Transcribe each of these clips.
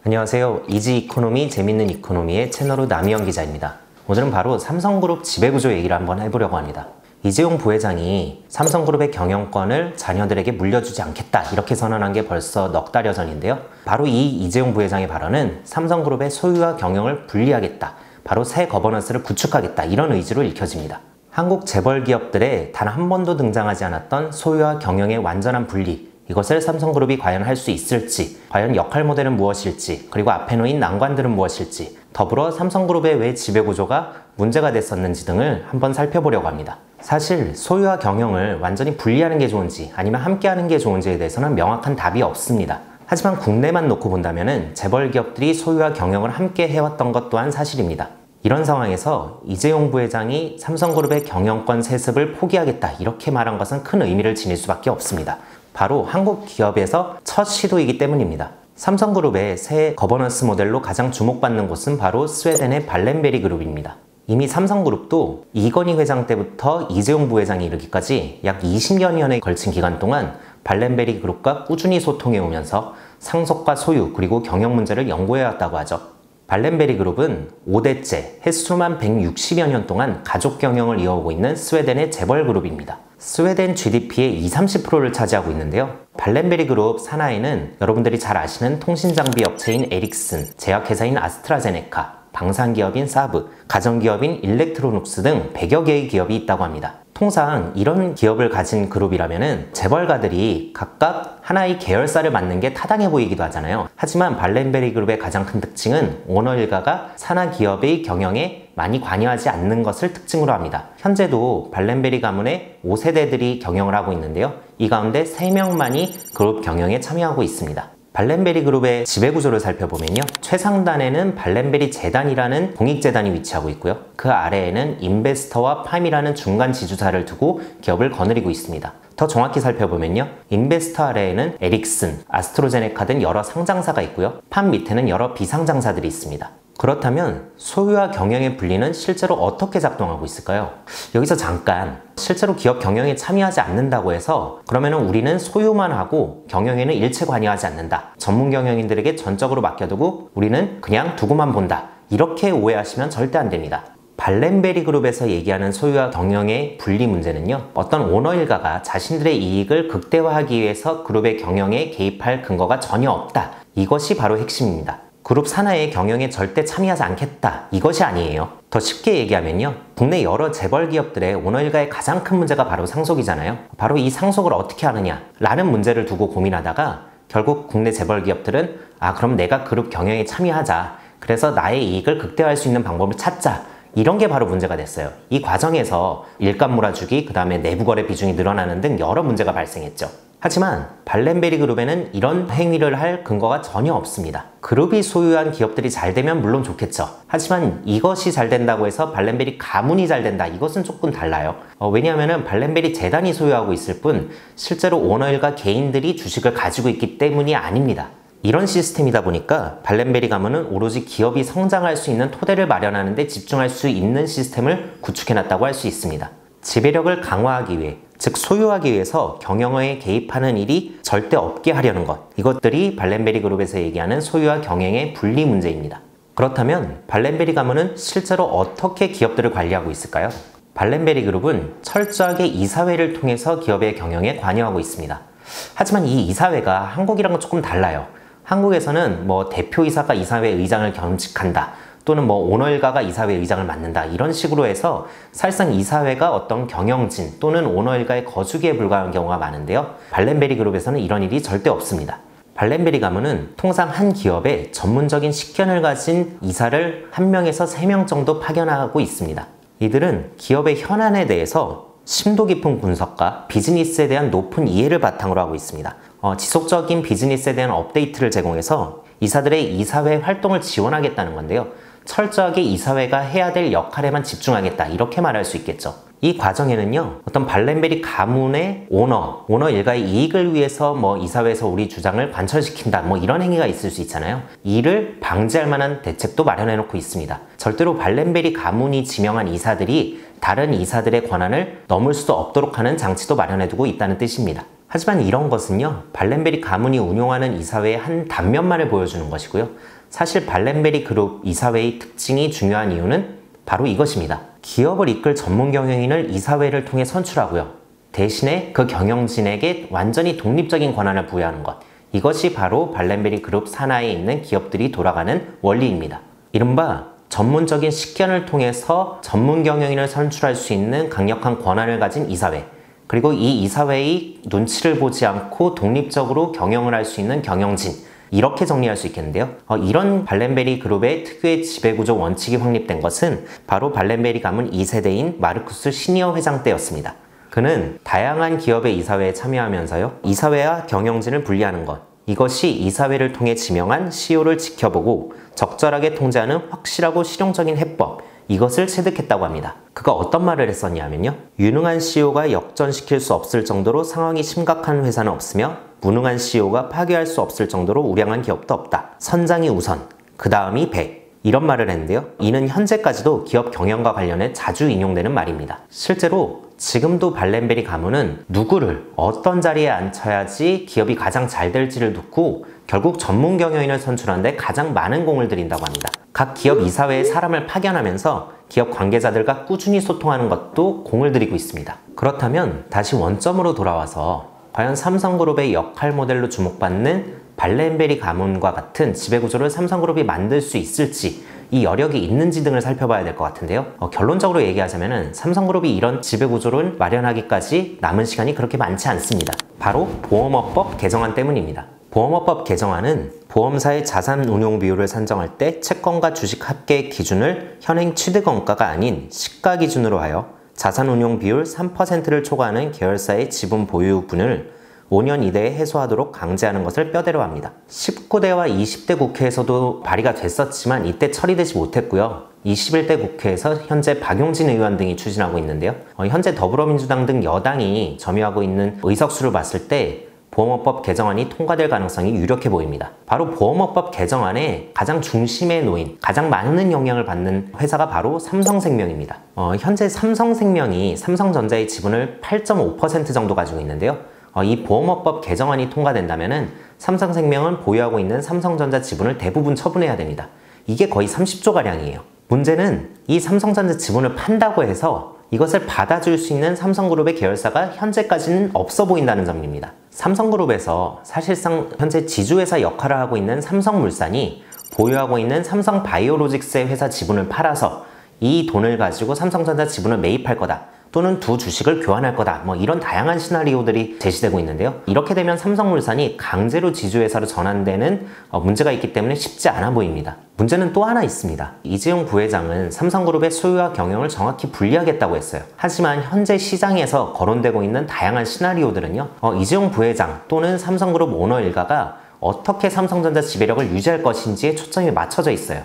안녕하세요. 이지 이코노미 재밌는 이코노미의 채널 남희영 기자입니다. 오늘은 바로 삼성그룹 지배구조 얘기를 한번 해보려고 합니다. 이재용 부회장이 삼성그룹의 경영권을 자녀들에게 물려주지 않겠다 이렇게 선언한 게 벌써 넉 달여 전인데요. 바로 이 이재용 부회장의 발언은 삼성그룹의 소유와 경영을 분리하겠다, 바로 새 거버넌스를 구축하겠다 이런 의지로 읽혀집니다. 한국 재벌 기업들에 단 한 번도 등장하지 않았던 소유와 경영의 완전한 분리, 이것을 삼성그룹이 과연 할 수 있을지, 과연 역할 모델은 무엇일지, 그리고 앞에 놓인 난관들은 무엇일지, 더불어 삼성그룹의 왜 지배구조가 문제가 됐었는지 등을 한번 살펴보려고 합니다. 사실 소유와 경영을 완전히 분리하는 게 좋은지 아니면 함께 하는 게 좋은지에 대해서는 명확한 답이 없습니다. 하지만 국내만 놓고 본다면 재벌 기업들이 소유와 경영을 함께 해왔던 것 또한 사실입니다. 이런 상황에서 이재용 부회장이 삼성그룹의 경영권 세습을 포기하겠다 이렇게 말한 것은 큰 의미를 지닐 수밖에 없습니다. 바로 한국 기업에서 첫 시도이기 때문입니다. 삼성그룹의 새 거버넌스 모델로 가장 주목받는 곳은 바로 스웨덴의 발렌베리 그룹입니다. 이미 삼성그룹도 이건희 회장 때부터 이재용 부회장이 이르기까지 약 20여년에 걸친 기간 동안 발렌베리 그룹과 꾸준히 소통해 오면서 상속과 소유 그리고 경영 문제를 연구해 왔다고 하죠. 발렌베리 그룹은 5대째 횟수만 160여 년 동안 가족 경영을 이어오고 있는 스웨덴의 재벌 그룹입니다. 스웨덴 GDP의 20-30%를 차지하고 있는데요. 발렌베리 그룹 산하에는 여러분들이 잘 아시는 통신장비 업체인 에릭슨, 제약회사인 아스트라제네카, 방산기업인 사브, 가전기업인 일렉트로닉스 등 100여 개의 기업이 있다고 합니다. 통상 이런 기업을 가진 그룹이라면 재벌가들이 각각 하나의 계열사를 맡는 게 타당해 보이기도 하잖아요. 하지만 발렌베리 그룹의 가장 큰 특징은 오너 일가가 산하 기업의 경영에 많이 관여하지 않는 것을 특징으로 합니다. 현재도 발렌베리 가문의 5세대들이 경영을 하고 있는데요. 이 가운데 3명만이 그룹 경영에 참여하고 있습니다. 발렌베리 그룹의 지배구조를 살펴보면요. 최상단에는 발렌베리 재단이라는 공익재단이 위치하고 있고요. 그 아래에는 인베스터와 팜이라는 중간 지주사를 두고 기업을 거느리고 있습니다. 더 정확히 살펴보면요. 인베스터 아래에는 에릭슨, 아스트로제네카 등 여러 상장사가 있고요. 팜 밑에는 여러 비상장사들이 있습니다. 그렇다면 소유와 경영의 분리는 실제로 어떻게 작동하고 있을까요? 여기서 잠깐, 실제로 기업 경영에 참여하지 않는다고 해서 그러면 우리는 소유만 하고 경영에는 일체 관여하지 않는다, 전문 경영인들에게 전적으로 맡겨두고 우리는 그냥 두고만 본다, 이렇게 오해하시면 절대 안 됩니다. 발렌베리 그룹에서 얘기하는 소유와 경영의 분리 문제는요, 어떤 오너 일가가 자신들의 이익을 극대화하기 위해서 그룹의 경영에 개입할 근거가 전혀 없다, 이것이 바로 핵심입니다. 그룹 산하의 경영에 절대 참여하지 않겠다, 이것이 아니에요. 더 쉽게 얘기하면요, 국내 여러 재벌 기업들의 오너 일가의 가장 큰 문제가 바로 상속이잖아요. 바로 이 상속을 어떻게 하느냐 라는 문제를 두고 고민하다가 결국 국내 재벌 기업들은 그럼 내가 그룹 경영에 참여하자, 그래서 나의 이익을 극대화할 수 있는 방법을 찾자, 이런 게 바로 문제가 됐어요. 이 과정에서 일감 몰아주기, 그 다음에 내부 거래 비중이 늘어나는 등 여러 문제가 발생했죠. 하지만 발렌베리 그룹에는 이런 행위를 할 근거가 전혀 없습니다. 그룹이 소유한 기업들이 잘 되면 물론 좋겠죠. 하지만 이것이 잘 된다고 해서 발렌베리 가문이 잘 된다, 이것은 조금 달라요. 왜냐하면 발렌베리 재단이 소유하고 있을 뿐 실제로 오너 일가 개인들이 주식을 가지고 있기 때문이 아닙니다. 이런 시스템이다 보니까 발렌베리 가문은 오로지 기업이 성장할 수 있는 토대를 마련하는 데 집중할 수 있는 시스템을 구축해놨다고 할 수 있습니다. 지배력을 강화하기 위해, 즉 소유하기 위해서 경영에 개입하는 일이 절대 없게 하려는 것, 이것들이 발렌베리 그룹에서 얘기하는 소유와 경영의 분리 문제입니다. 그렇다면 발렌베리 가문은 실제로 어떻게 기업들을 관리하고 있을까요? 발렌베리 그룹은 철저하게 이사회를 통해서 기업의 경영에 관여하고 있습니다. 하지만 이 이사회가 한국이랑은 조금 달라요. 한국에서는 대표이사가 이사회 의장을 겸직한다, 또는 오너 일가가 이사회 의장을 맡는다, 이런 식으로 해서 사실상 이사회가 어떤 경영진 또는 오너 일가의 거주기에 불과한 경우가 많은데요. 발렌베리 그룹에서는 이런 일이 절대 없습니다. 발렌베리 가문은 통상 한 기업에 전문적인 식견을 가진 이사를 1명에서 3명 정도 파견하고 있습니다. 이들은 기업의 현안에 대해서 심도 깊은 분석과 비즈니스에 대한 높은 이해를 바탕으로 하고 있습니다. 지속적인 비즈니스에 대한 업데이트를 제공해서 이사들의 이사회 활동을 지원하겠다는 건데요. 철저하게 이사회가 해야 될 역할에만 집중하겠다, 이렇게 말할 수 있겠죠. 이 과정에는요, 어떤 발렌베리 가문의 오너 일가의 이익을 위해서 이사회에서 우리 주장을 관철시킨다, 이런 행위가 있을 수 있잖아요. 이를 방지할 만한 대책도 마련해 놓고 있습니다. 절대로 발렌베리 가문이 지명한 이사들이 다른 이사들의 권한을 넘을 수 없도록 하는 장치도 마련해 두고 있다는 뜻입니다. 하지만 이런 것은요, 발렌베리 가문이 운용하는 이사회의 한 단면만을 보여주는 것이고요. 사실 발렌베리 그룹 이사회의 특징이 중요한 이유는 바로 이것입니다. 기업을 이끌 전문 경영인을 이사회를 통해 선출하고요. 대신에 그 경영진에게 완전히 독립적인 권한을 부여하는 것. 이것이 바로 발렌베리 그룹 산하에 있는 기업들이 돌아가는 원리입니다. 이른바 전문적인 식견을 통해서 전문 경영인을 선출할 수 있는 강력한 권한을 가진 이사회, 그리고 이 이사회의 눈치를 보지 않고 독립적으로 경영을 할 수 있는 경영진, 이렇게 정리할 수 있겠는데요. 이런 발렌베리 그룹의 특유의 지배구조 원칙이 확립된 것은 바로 발렌베리 가문 2세대인 마르쿠스 시니어 회장 때였습니다. 그는 다양한 기업의 이사회에 참여하면서요, 이사회와 경영진을 분리하는 것, 이것이 이사회를 통해 지명한 CEO를 지켜보고 적절하게 통제하는 확실하고 실용적인 해법, 이것을 체득했다고 합니다. 그가 어떤 말을 했었냐면요, 유능한 CEO가 역전시킬 수 없을 정도로 상황이 심각한 회사는 없으며 무능한 CEO가 파괴할 수 없을 정도로 우량한 기업도 없다. 선장이 우선, 그 다음이 배. 이런 말을 했는데요, 이는 현재까지도 기업 경영과 관련해 자주 인용되는 말입니다. 실제로 지금도 발렌베리 가문은 누구를 어떤 자리에 앉혀야지 기업이 가장 잘 될지를 두고 결국 전문 경영인을 선출하는 데 가장 많은 공을 들인다고 합니다. 각 기업 이사회에 사람을 파견하면서 기업 관계자들과 꾸준히 소통하는 것도 공을 들이고 있습니다. 그렇다면 다시 원점으로 돌아와서 과연 삼성그룹의 역할 모델로 주목받는 발렌베리 가문과 같은 지배구조를 삼성그룹이 만들 수 있을지, 이 여력이 있는지 등을 살펴봐야 될 것 같은데요. 결론적으로 얘기하자면 삼성그룹이 이런 지배구조를 마련하기까지 남은 시간이 그렇게 많지 않습니다. 바로 보험업법 개정안 때문입니다. 보험업법 개정안은 보험사의 자산 운용 비율을 산정할 때 채권과 주식 합계의 기준을 현행 취득원가가 아닌 시가 기준으로 하여 자산 운용 비율 3%를 초과하는 계열사의 지분 보유분을 5년 이내에 해소하도록 강제하는 것을 뼈대로 합니다. 19대와 20대 국회에서도 발의가 됐었지만 이때 처리되지 못했고요. 21대 국회에서 현재 박용진 의원 등이 추진하고 있는데요. 현재 더불어민주당 등 여당이 점유하고 있는 의석수를 봤을 때 보험업법 개정안이 통과될 가능성이 유력해 보입니다. 바로 보험업법 개정안의 가장 중심에 놓인, 가장 많은 영향을 받는 회사가 바로 삼성생명입니다. 현재 삼성생명이 삼성전자의 지분을 8.5% 정도 가지고 있는데요. 이 보험업법 개정안이 통과된다면 삼성생명은 보유하고 있는 삼성전자 지분을 대부분 처분해야 됩니다. 이게 거의 30조가량이에요. 문제는 이 삼성전자 지분을 판다고 해서 이것을 받아줄 수 있는 삼성그룹의 계열사가 현재까지는 없어 보인다는 점입니다. 삼성그룹에서 사실상 현재 지주회사 역할을 하고 있는 삼성물산이 보유하고 있는 삼성바이오로직스의 회사 지분을 팔아서 이 돈을 가지고 삼성전자 지분을 매입할 거다, 또는 두 주식을 교환할 거다, 이런 다양한 시나리오들이 제시되고 있는데요. 이렇게 되면 삼성물산이 강제로 지주회사로 전환되는 문제가 있기 때문에 쉽지 않아 보입니다. 문제는 또 하나 있습니다. 이재용 부회장은 삼성그룹의 소유와 경영을 정확히 분리하겠다고 했어요. 하지만 현재 시장에서 거론되고 있는 다양한 시나리오들은요, 이재용 부회장 또는 삼성그룹 오너 일가가 어떻게 삼성전자 지배력을 유지할 것인지에 초점이 맞춰져 있어요.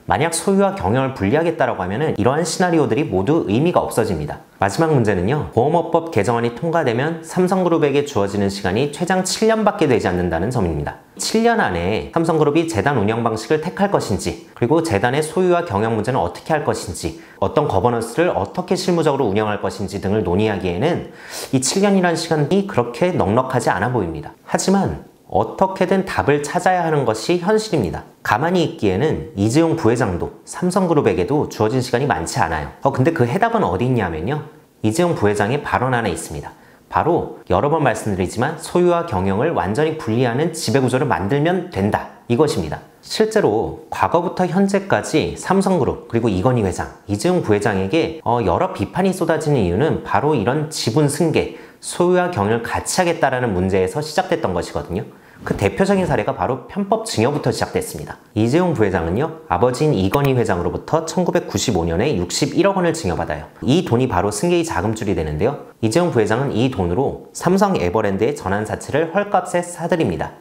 만약 소유와 경영을 분리하겠다라고 하면 이러한 시나리오들이 모두 의미가 없어집니다. 마지막 문제는요, 보험업법 개정안이 통과되면 삼성그룹에게 주어지는 시간이 최장 7년밖에 되지 않는다는 점입니다. 7년 안에 삼성그룹이 재단 운영 방식을 택할 것인지, 그리고 재단의 소유와 경영 문제는 어떻게 할 것인지, 어떤 거버넌스를 어떻게 실무적으로 운영할 것인지 등을 논의하기에는 이 7년이라는 시간이 그렇게 넉넉하지 않아 보입니다. 하지만 어떻게든 답을 찾아야 하는 것이 현실입니다. 가만히 있기에는 이재용 부회장도 삼성그룹에게도 주어진 시간이 많지 않아요. 근데 그 해답은 어디 있냐면요, 이재용 부회장의 발언 안에 있습니다. 바로 여러 번 말씀드리지만 소유와 경영을 완전히 분리하는 지배구조를 만들면 된다, 이것입니다. 실제로 과거부터 현재까지 삼성그룹, 그리고 이건희 회장, 이재용 부회장에게 여러 비판이 쏟아지는 이유는 바로 이런 지분 승계, 소유와 경영을 같이 하겠다라는 문제에서 시작됐던 것이거든요. 그 대표적인 사례가 바로 편법 증여부터 시작됐습니다. 이재용 부회장은요, 아버지인 이건희 회장으로부터 1995년에 61억 원을 증여받아요. 이 돈이 바로 승계의 자금줄이 되는데요. 이재용 부회장은 이 돈으로 삼성 에버랜드의 전환사채를 헐값에 사들입니다.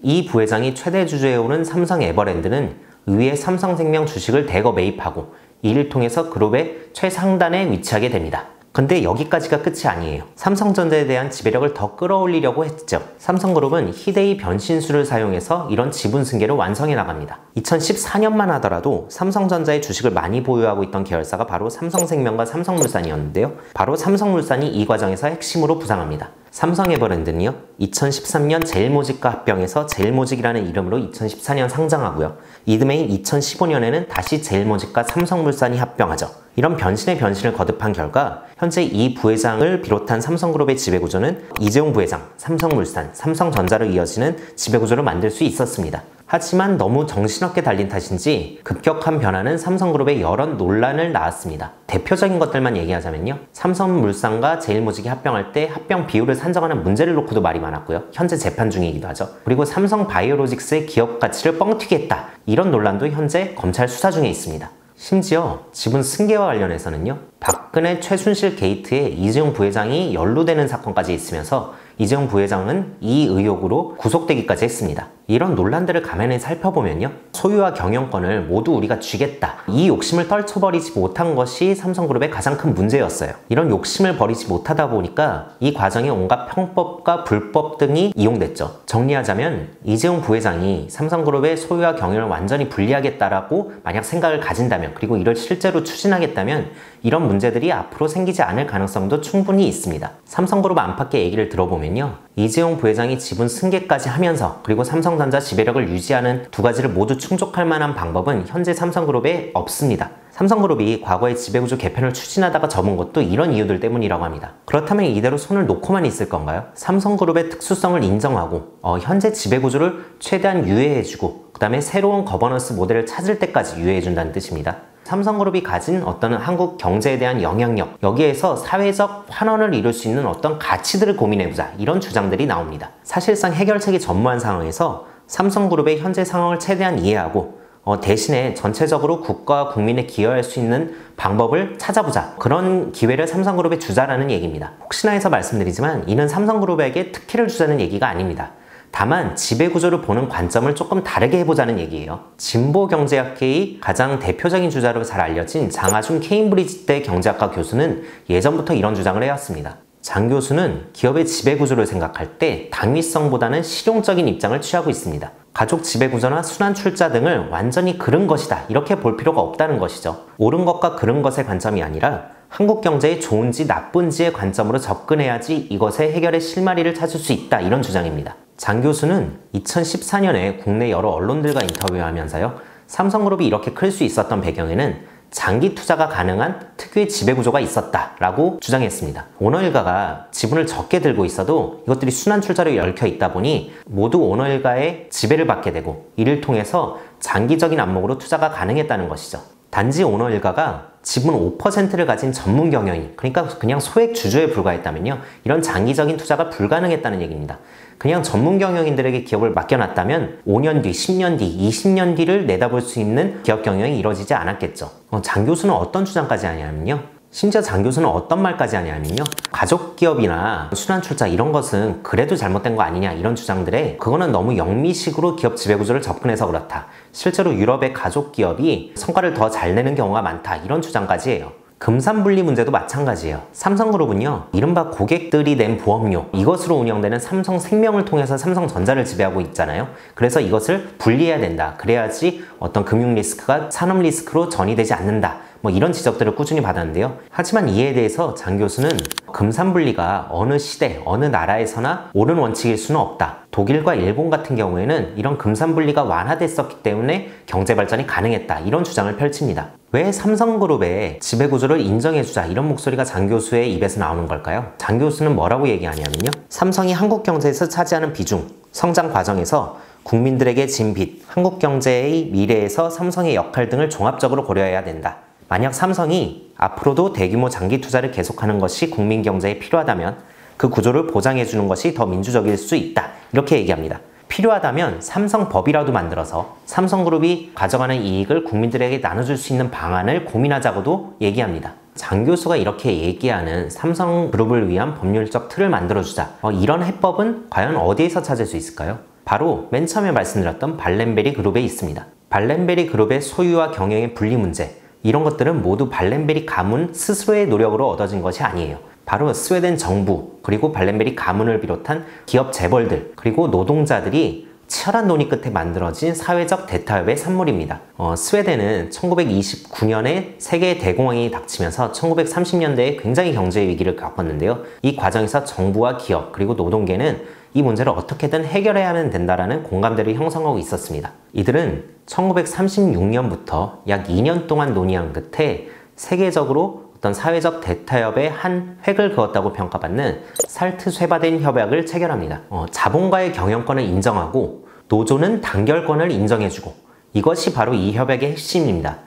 이 부회장이 최대 주주에 오른 삼성 에버랜드는 의회 삼성생명 주식을 대거 매입하고 이를 통해서 그룹의 최상단에 위치하게 됩니다. 근데 여기까지가 끝이 아니에요. 삼성전자에 대한 지배력을 더 끌어올리려고 했죠. 삼성그룹은 희대의 변신수를 사용해서 이런 지분 승계를 완성해 나갑니다. 2014년만 하더라도 삼성전자의 주식을 많이 보유하고 있던 계열사가 바로 삼성생명과 삼성물산이었는데요. 바로 삼성물산이 이 과정에서 핵심으로 부상합니다. 삼성에버랜드는요 2013년 제일모직과 합병해서 제일모직이라는 이름으로 2014년 상장하고요. 이듬해인 2015년에는 다시 제일모직과 삼성물산이 합병하죠. 이런 변신의 변신을 거듭한 결과 현재 이 부회장을 비롯한 삼성그룹의 지배구조는 이재용 부회장, 삼성물산, 삼성전자로 이어지는 지배구조를 만들 수 있었습니다. 하지만 너무 정신없게 달린 탓인지 급격한 변화는 삼성그룹에 여러 논란을 낳았습니다. 대표적인 것들만 얘기하자면요. 삼성물산과 제일모직이 합병할 때 합병 비율을 산정하는 문제를 놓고도 말이 많았고요. 현재 재판 중이기도 하죠. 그리고 삼성바이오로직스의 기업 가치를 뻥튀기 했다. 이런 논란도 현재 검찰 수사 중에 있습니다. 심지어 지분 승계와 관련해서는요. 박근혜 최순실 게이트에 이재용 부회장이 연루되는 사건까지 있으면서 이재용 부회장은 이 의혹으로 구속되기까지 했습니다. 이런 논란들을 가만히 살펴보면요. 소유와 경영권을 모두 우리가 쥐겠다. 이 욕심을 떨쳐버리지 못한 것이 삼성그룹의 가장 큰 문제였어요. 이런 욕심을 버리지 못하다 보니까 이 과정에 온갖 편법과 불법 등이 이용됐죠. 정리하자면 이재용 부회장이 삼성그룹의 소유와 경영을 완전히 분리하겠다라고 만약 생각을 가진다면, 그리고 이를 실제로 추진하겠다면 이런 문제들이 앞으로 생기지 않을 가능성도 충분히 있습니다. 삼성그룹 안팎의 얘기를 들어보면요. 이재용 부회장이 지분 승계까지 하면서 그리고 삼성전자 지배력을 유지하는 두 가지를 모두 충족할 만한 방법은 현재 삼성그룹에 없습니다. 삼성그룹이 과거에 지배구조 개편을 추진하다가 접은 것도 이런 이유들 때문이라고 합니다. 그렇다면 이대로 손을 놓고만 있을 건가요? 삼성그룹의 특수성을 인정하고 현재 지배구조를 최대한 유예해주고 그 다음에 새로운 거버넌스 모델을 찾을 때까지 유예해준다는 뜻입니다. 삼성그룹이 가진 어떤 한국 경제에 대한 영향력, 여기에서 사회적 환원을 이룰 수 있는 어떤 가치들을 고민해보자, 이런 주장들이 나옵니다. 사실상 해결책이 전무한 상황에서 삼성그룹의 현재 상황을 최대한 이해하고 대신에 전체적으로 국가와 국민에 기여할 수 있는 방법을 찾아보자, 그런 기회를 삼성그룹에 주자라는 얘기입니다. 혹시나 해서 말씀드리지만 이는 삼성그룹에게 특혜를 주자는 얘기가 아닙니다. 다만 지배구조를 보는 관점을 조금 다르게 해보자는 얘기예요. 진보경제학계의 가장 대표적인 주자로 잘 알려진 장하준 케임브리지대 경제학과 교수는 예전부터 이런 주장을 해왔습니다. 장 교수는 기업의 지배구조를 생각할 때 당위성보다는 실용적인 입장을 취하고 있습니다. 가족 지배구조나 순환출자 등을 완전히 그른 것이다, 이렇게 볼 필요가 없다는 것이죠. 옳은 것과 그른 것의 관점이 아니라 한국 경제의 좋은지 나쁜지의 관점으로 접근해야지 이것의 해결의 실마리를 찾을 수 있다, 이런 주장입니다. 장 교수는 2014년에 국내 여러 언론들과 인터뷰하면서요, 삼성그룹이 이렇게 클 수 있었던 배경에는 장기 투자가 가능한 특유의 지배구조가 있었다라고 주장했습니다. 오너일가가 지분을 적게 들고 있어도 이것들이 순환출자로 얽혀 있다 보니 모두 오너일가의 지배를 받게 되고 이를 통해서 장기적인 안목으로 투자가 가능했다는 것이죠. 단지 오너일가가 지분 5%를 가진 전문 경영인, 그러니까 그냥 소액 주주에 불과했다면요, 이런 장기적인 투자가 불가능했다는 얘기입니다. 그냥 전문 경영인들에게 기업을 맡겨놨다면 5년 뒤, 10년 뒤, 20년 뒤를 내다볼 수 있는 기업 경영이 이루어지지 않았겠죠. 장 교수는 어떤 주장까지 하냐면요, 심지어 장 교수는 어떤 말까지 하냐면요, 가족기업이나 순환출자 이런 것은 그래도 잘못된 거 아니냐, 이런 주장들에 그거는 너무 영미식으로 기업 지배구조를 접근해서 그렇다, 실제로 유럽의 가족기업이 성과를 더 잘 내는 경우가 많다, 이런 주장까지 해요. 금산분리 문제도 마찬가지예요. 삼성그룹은요, 이른바 고객들이 낸 보험료, 이것으로 운영되는 삼성생명을 통해서 삼성전자를 지배하고 있잖아요. 그래서 이것을 분리해야 된다, 그래야지 어떤 금융 리스크가 산업 리스크로 전이되지 않는다, 이런 지적들을 꾸준히 받았는데요. 하지만 이에 대해서 장 교수는 금산분리가 어느 시대, 어느 나라에서나 옳은 원칙일 수는 없다. 독일과 일본 같은 경우에는 이런 금산분리가 완화됐었기 때문에 경제발전이 가능했다, 이런 주장을 펼칩니다. 왜 삼성그룹의 지배구조를 인정해주자, 이런 목소리가 장 교수의 입에서 나오는 걸까요? 장 교수는 뭐라고 얘기하냐면요, 삼성이 한국 경제에서 차지하는 비중, 성장 과정에서 국민들에게 진 빚, 한국 경제의 미래에서 삼성의 역할 등을 종합적으로 고려해야 된다. 만약 삼성이 앞으로도 대규모 장기 투자를 계속하는 것이 국민 경제에 필요하다면 그 구조를 보장해주는 것이 더 민주적일 수 있다, 이렇게 얘기합니다. 필요하다면 삼성법이라도 만들어서 삼성그룹이 가져가는 이익을 국민들에게 나눠줄 수 있는 방안을 고민하자고도 얘기합니다. 장 교수가 이렇게 얘기하는 삼성그룹을 위한 법률적 틀을 만들어주자, 이런 해법은 과연 어디에서 찾을 수 있을까요? 바로 맨 처음에 말씀드렸던 발렌베리 그룹에 있습니다. 발렌베리 그룹의 소유와 경영의 분리 문제, 이런 것들은 모두 발렌베리 가문 스스로의 노력으로 얻어진 것이 아니에요. 바로 스웨덴 정부, 그리고 발렌베리 가문을 비롯한 기업 재벌들, 그리고 노동자들이 치열한 논의 끝에 만들어진 사회적 대타협의 산물입니다. 스웨덴은 1929년에 세계의 대공황이 닥치면서 1930년대에 굉장히 경제 위기를 겪었는데요. 이 과정에서 정부와 기업 그리고 노동계는 이 문제를 어떻게든 해결해야 하면 된다라는 공감대를 형성하고 있었습니다. 이들은 1936년부터 약 2년 동안 논의한 끝에 세계적으로 어떤 사회적 대타협의 한 획을 그었다고 평가받는 살트쇠바덴 협약을 체결합니다. 자본가의 경영권을 인정하고 노조는 단결권을 인정해주고, 이것이 바로 이 협약의 핵심입니다.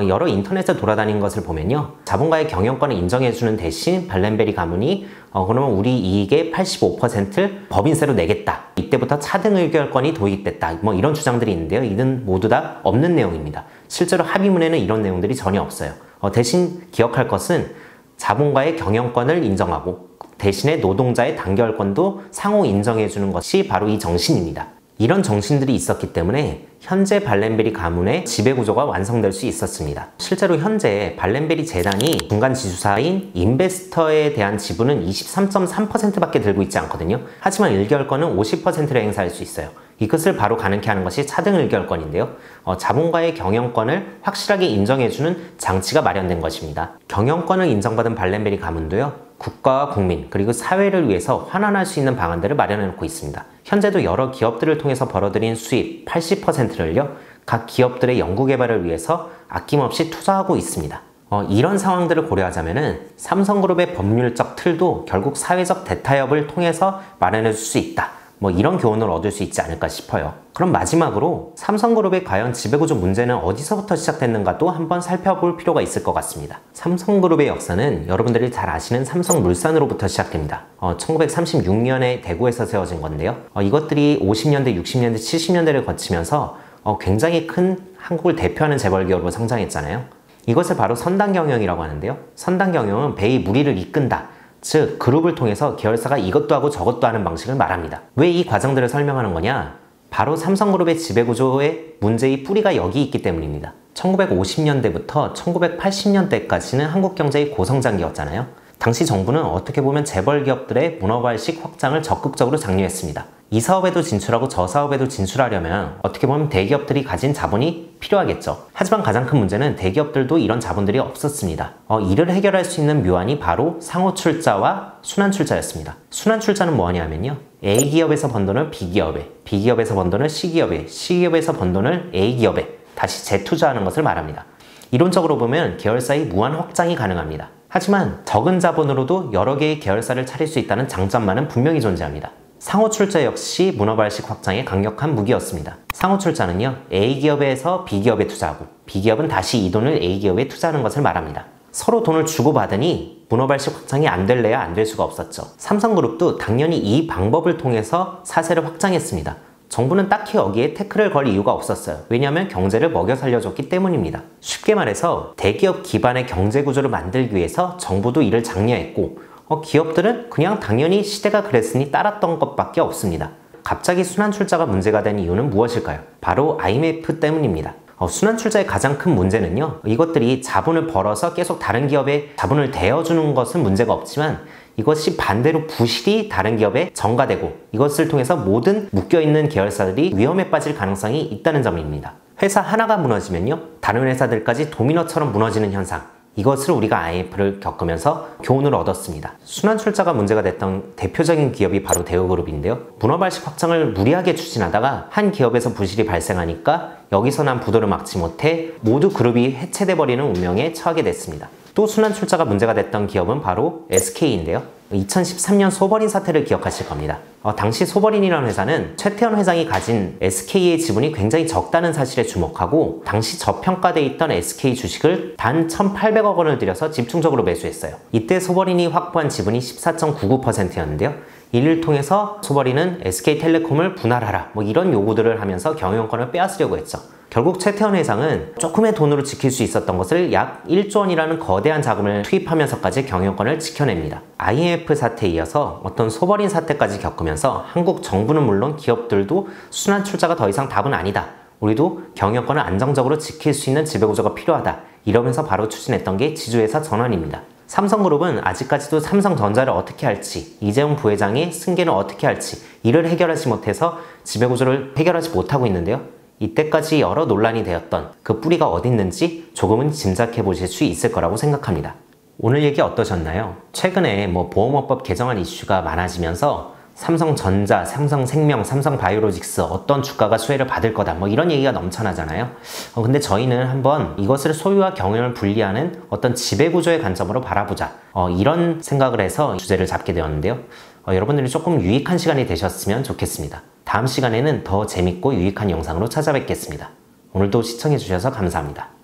여러 인터넷에 돌아다닌 것을 보면요, 자본가의 경영권을 인정해주는 대신 발렌베리 가문이 그러면 우리 이익의 85%를 법인세로 내겠다, 이때부터 차등 의결권이 도입됐다, 뭐 이런 주장들이 있는데요. 이는 모두 다 없는 내용입니다. 실제로 합의문에는 이런 내용들이 전혀 없어요. 대신 기억할 것은 자본가의 경영권을 인정하고 대신에 노동자의 단결권도 상호 인정해주는 것이 바로 이 정신입니다. 이런 정신들이 있었기 때문에 현재 발렌베리 가문의 지배구조가 완성될 수 있었습니다. 실제로 현재 발렌베리 재단이 중간 지주사인 인베스터에 대한 지분은 23.3%밖에 들고 있지 않거든요. 하지만 의결권은 50%를 행사할 수 있어요. 이것을 바로 가능케 하는 것이 차등 의결권인데요. 자본가의 경영권을 확실하게 인정해주는 장치가 마련된 것입니다. 경영권을 인정받은 발렌베리 가문도요, 국가와 국민 그리고 사회를 위해서 환원할 수 있는 방안들을 마련해 놓고 있습니다. 현재도 여러 기업들을 통해서 벌어들인 수입 80%를요 각 기업들의 연구개발을 위해서 아낌없이 투자하고 있습니다. 이런 상황들을 고려하자면은 삼성그룹의 법률적 틀도 결국 사회적 대타협을 통해서 마련해 줄 수 있다, 뭐 이런 교훈을 얻을 수 있지 않을까 싶어요. 그럼 마지막으로 삼성그룹의 과연 지배구조 문제는 어디서부터 시작됐는가도 한번 살펴볼 필요가 있을 것 같습니다. 삼성그룹의 역사는 여러분들이 잘 아시는 삼성물산으로부터 시작됩니다. 1936년에 대구에서 세워진 건데요. 이것들이 50년대, 60년대, 70년대를 거치면서 굉장히 큰 한국을 대표하는 재벌기업으로 성장했잖아요. 이것을 바로 선당경영이라고 하는데요. 선당경영은 배의 무리를 이끈다, 즉 그룹을 통해서 계열사가 이것도 하고 저것도 하는 방식을 말합니다. 왜 이 과정들을 설명하는 거냐? 바로 삼성그룹의 지배구조의 문제의 뿌리가 여기 있기 때문입니다. 1950년대부터 1980년대까지는 한국 경제의 고성장기였잖아요. 당시 정부는 어떻게 보면 재벌기업들의 문어발식 확장을 적극적으로 장려했습니다. 이 사업에도 진출하고 저 사업에도 진출하려면 어떻게 보면 대기업들이 가진 자본이 필요하겠죠. 하지만 가장 큰 문제는 대기업들도 이런 자본들이 없었습니다. 이를 해결할 수 있는 묘안이 바로 상호출자와 순환출자였습니다. 순환출자는 뭐냐면요, A기업에서 번 돈을 B기업에, B기업에서 번 돈을 C기업에, C기업에서 번 돈을 A기업에 다시 재투자하는 것을 말합니다. 이론적으로 보면 계열사의 무한 확장이 가능합니다. 하지만 적은 자본으로도 여러 개의 계열사를 차릴 수 있다는 장점만은 분명히 존재합니다. 상호출자 역시 문어발식 확장의 강력한 무기였습니다. 상호출자는요, A기업에서 B기업에 투자하고 B기업은 다시 이 돈을 A기업에 투자하는 것을 말합니다. 서로 돈을 주고받으니 문어발식 확장이 안 될래야 안 될 수가 없었죠. 삼성그룹도 당연히 이 방법을 통해서 사세를 확장했습니다. 정부는 딱히 여기에 태클을 걸 이유가 없었어요. 왜냐하면 경제를 먹여 살려줬기 때문입니다. 쉽게 말해서 대기업 기반의 경제구조를 만들기 위해서 정부도 이를 장려했고, 기업들은 그냥 당연히 시대가 그랬으니 따랐던 것밖에 없습니다. 갑자기 순환출자가 문제가 된 이유는 무엇일까요? 바로 IMF 때문입니다. 순환출자의 가장 큰 문제는요, 이것들이 자본을 벌어서 계속 다른 기업에 자본을 대어주는 것은 문제가 없지만 이것이 반대로 부실이 다른 기업에 전가되고 이것을 통해서 모든 묶여있는 계열사들이 위험에 빠질 가능성이 있다는 점입니다. 회사 하나가 무너지면요, 다른 회사들까지 도미노처럼 무너지는 현상, 이것을 우리가 IMF를 겪으면서 교훈을 얻었습니다. 순환출자가 문제가 됐던 대표적인 기업이 바로 대우그룹인데요. 문어발식 확장을 무리하게 추진하다가 한 기업에서 부실이 발생하니까 여기서 난 부도를 막지 못해 모두 그룹이 해체돼 버리는 운명에 처하게 됐습니다. 또 순환출자가 문제가 됐던 기업은 바로 SK인데요. 2013년 소버린 사태를 기억하실 겁니다. 당시 소버린이라는 회사는 최태원 회장이 가진 SK의 지분이 굉장히 적다는 사실에 주목하고 당시 저평가돼 있던 SK 주식을 단 1,800억 원을 들여서 집중적으로 매수했어요. 이때 소버린이 확보한 지분이 14.99%였는데요. 이를 통해서 소버린은 SK텔레콤을 분할하라, 뭐 이런 요구들을 하면서 경영권을 빼앗으려고 했죠. 결국 최태원 회장은 조금의 돈으로 지킬 수 있었던 것을 약 1조 원이라는 거대한 자금을 투입하면서까지 경영권을 지켜냅니다. IMF 사태에 이어서 어떤 소버린 사태까지 겪으면서 한국 정부는 물론 기업들도 순환출자가 더 이상 답은 아니다, 우리도 경영권을 안정적으로 지킬 수 있는 지배구조가 필요하다, 이러면서 바로 추진했던 게 지주회사 전환입니다. 삼성그룹은 아직까지도 삼성전자를 어떻게 할지, 이재용 부회장이 승계는 어떻게 할지 이를 해결하지 못해서 지배구조를 해결하지 못하고 있는데요. 이때까지 여러 논란이 되었던 그 뿌리가 어디 있는지 조금은 짐작해 보실 수 있을 거라고 생각합니다. 오늘 얘기 어떠셨나요? 최근에 보험업법 개정안 이슈가 많아지면서 삼성전자, 삼성생명, 삼성바이오로직스 어떤 주가가 수혜를 받을 거다 이런 얘기가 넘쳐나잖아요. 근데 저희는 한번 이것을 소유와 경영을 분리하는 어떤 지배구조의 관점으로 바라보자, 이런 생각을 해서 주제를 잡게 되었는데요. 여러분들이 조금 유익한 시간이 되셨으면 좋겠습니다. 다음 시간에는 더 재밌고 유익한 영상으로 찾아뵙겠습니다. 오늘도 시청해주셔서 감사합니다.